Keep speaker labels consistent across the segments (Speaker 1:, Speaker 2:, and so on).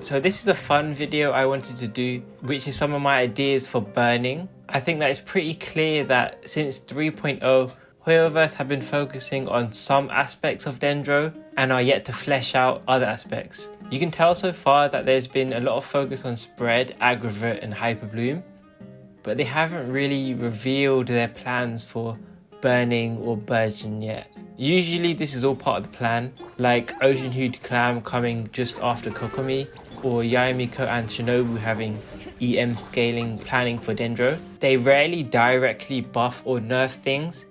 Speaker 1: So this is a fun video I wanted to do, which is some of my ideas for burning. I think that it's pretty clear that since 3.0, Hoyoverse have been focusing on some aspects of Dendro and are yet to flesh out other aspects. You can tell so far that there's been a lot of focus on spread, aggravate and hyperbloom, but they haven't really revealed their plans for burning or burgeon yet. Usually this is all part of the plan, like Ocean Hued Clam coming just after Kokomi, or Yaemiko and Shinobu having EM scaling planning for Dendro. They rarely directly buff or nerf things.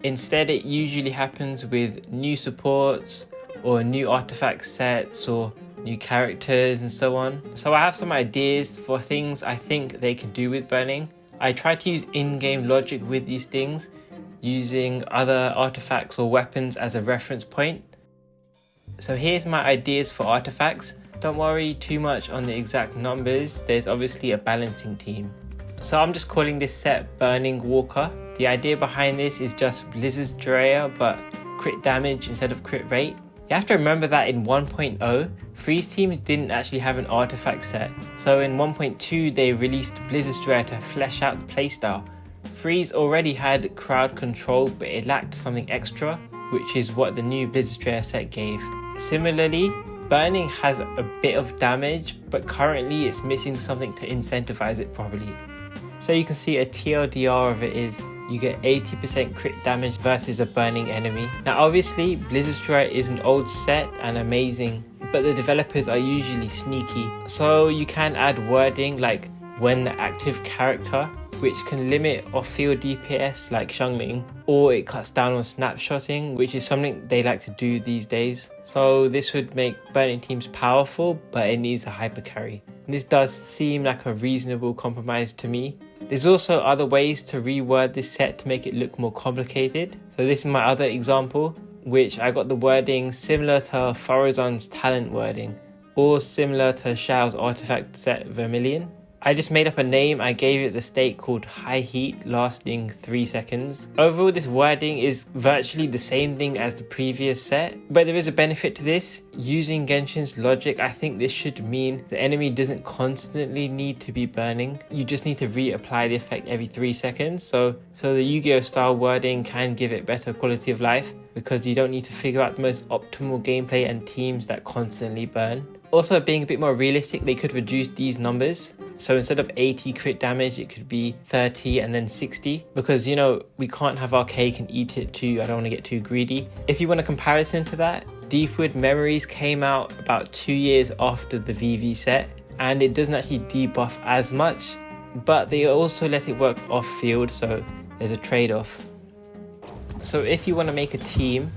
Speaker 1: Instead, it usually happens with new supports or new artifact sets or new characters and so on. So I have some ideas for things I think they can do with burning. I try to use in-game logic with these things, using other artifacts or weapons as a reference point. So here's my ideas for artifacts. Don't worry too much on the exact numbers, there's obviously a balancing team. So I'm just calling this set Burning Walker. The idea behind this is just Blizzard's Drea but crit damage instead of crit rate. You have to remember that in 1.0, Freeze teams didn't actually have an artifact set. So in 1.2 they released Blizzard's Drea to flesh out the playstyle. Freeze already had crowd control, but it lacked something extra, which is what the new Blizzard's Drea set gave. Similarly, Burning has a bit of damage, but currently it's missing something to incentivize it properly. So you can see a TLDR of it is you get 80% crit damage versus a burning enemy. Now obviously Blizzard's Drea is an old set and amazing, but the developers are usually sneaky. So you can add wording like when the active character, which can limit off-field DPS like Xiangling, or it cuts down on snapshotting, which is something they like to do these days. So this would make burning teams powerful, but it needs a hyper carry. And this does seem like a reasonable compromise to me. There's also other ways to reword this set to make it look more complicated. So this is my other example, which I got the wording similar to Farozan's talent wording, or similar to Xiao's artifact set Vermilion. I just made up a name, I gave it the state called High Heat, lasting 3 seconds. Overall, this wording is virtually the same thing as the previous set, but there is a benefit to this. Using Genshin's logic, I think this should mean the enemy doesn't constantly need to be burning. You just need to reapply the effect every 3 seconds. So the Yu-Gi-Oh style wording can give it better quality of life, because you don't need to figure out the most optimal gameplay and teams that constantly burn. Also, being a bit more realistic, they could reduce these numbers. So instead of 80 crit damage, it could be 30 and then 60. Because, you know, we can't have our cake and eat it too. I don't want to get too greedy. If you want a comparison to that, Deepwood Memories came out about 2 years after the VV set. And it doesn't actually debuff as much. But they also let it work off field, so there's a trade-off. So if you want to make a team,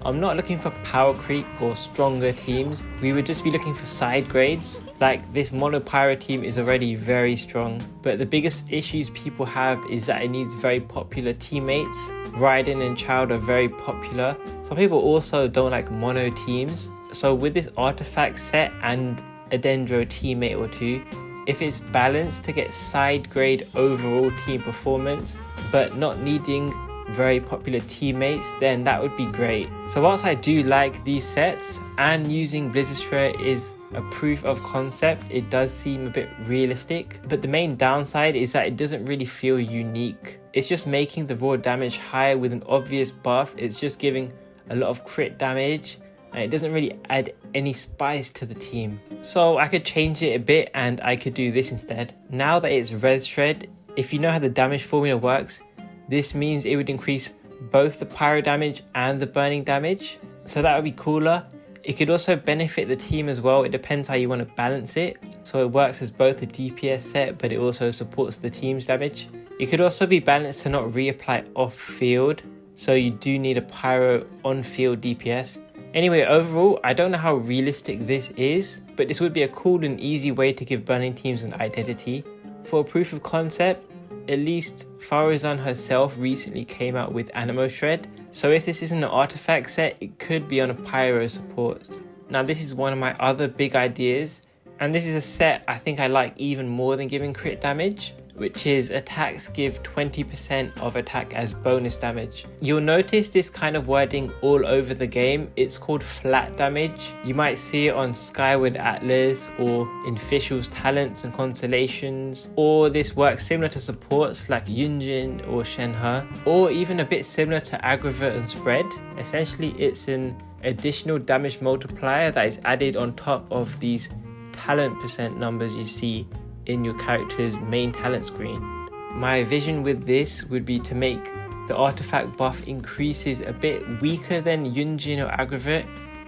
Speaker 1: I'm not looking for power creep or stronger teams. We would just be looking for side grades. Like this Mono Pyro team is already very strong, but the biggest issues people have is that it needs very popular teammates. Raiden and Child are very popular. Some people also don't like mono teams. So with this artifact set and a Dendro teammate or two, if it's balanced to get side grade overall team performance, but not needing very popular teammates, then that would be great. So whilst I do like these sets, and using Blizzard's Drea is a proof of concept, it does seem a bit realistic, but the main downside is that it doesn't really feel unique. It's just making the raw damage higher with an obvious buff. It's just giving a lot of crit damage, and it doesn't really add any spice to the team. So I could change it a bit and I could do this instead. Now that it's Res Shred, if you know how the damage formula works, this means it would increase both the pyro damage and the burning damage. So that would be cooler. It could also benefit the team as well. It depends how you want to balance it. So it works as both a DPS set, but it also supports the team's damage. It could also be balanced to not reapply off field. So you do need a pyro on field DPS. Anyway, overall, I don't know how realistic this is, but this would be a cool and easy way to give burning teams an identity. For a proof of concept, at least Farozan herself recently came out with Animo Shred, so if this isn't an artifact set, it could be on a pyro support. Now this is one of my other big ideas, And this is a set I think I like even more than giving crit damage, which is attacks give 20% of attack as bonus damage. You'll notice this kind of wording all over the game. It's called flat damage. You might see it on Skyward Atlas or in Fischl's Talents and Constellations, or this works similar to supports like Yunjin or Shenhe, or even a bit similar to Aggravate and Spread. Essentially, it's an additional damage multiplier that is added on top of these talent percent numbers you see in your character's main talent screen. My vision with this would be to make the artifact buff increases a bit weaker than Yunjin or Aggravate,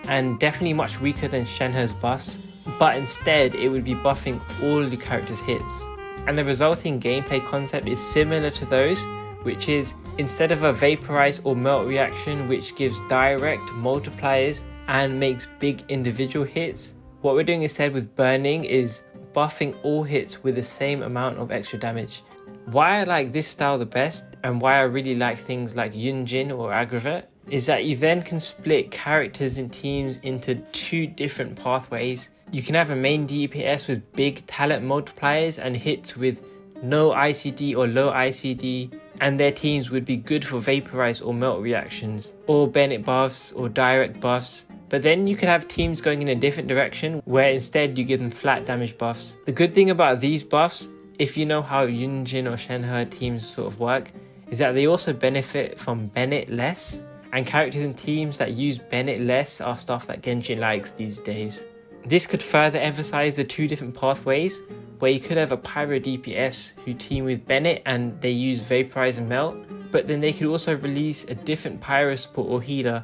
Speaker 1: and definitely much weaker than Shenhe's buffs, but instead it would be buffing all the character's hits. And the resulting gameplay concept is similar to those, which is instead of a vaporize or melt reaction which gives direct multipliers and makes big individual hits, what we're doing instead with burning is buffing all hits with the same amount of extra damage. Why I like this style the best, and why I really like things like Yunjin or Aggravate, is that you then can split characters and teams into two different pathways. You can have a main DPS with big talent multipliers and hits with no ICD or low ICD, and their teams would be good for vaporize or melt reactions, or Bennett buffs or direct buffs. But then you can have teams going in a different direction where instead you give them flat damage buffs. The good thing about these buffs, if you know how Yunjin or Shenhe teams sort of work, is that they also benefit from Bennett less, and characters and teams that use Bennett less are stuff that Genshin likes these days. This could further emphasize the two different pathways, where you could have a Pyro DPS who team with Bennett and they use Vaporize and Melt, but then they could also release a different Pyro support or healer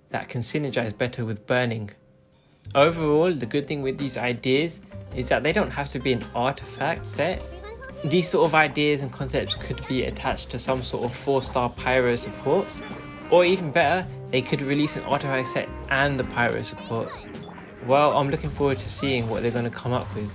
Speaker 1: that can synergize better with burning. Overall, the good thing with these ideas is that they don't have to be an artifact set. These sort of ideas and concepts could be attached to some sort of 4-star Pyro support, or even better, they could release an artifact set and the Pyro support. Well, I'm looking forward to seeing what they're going to come up with.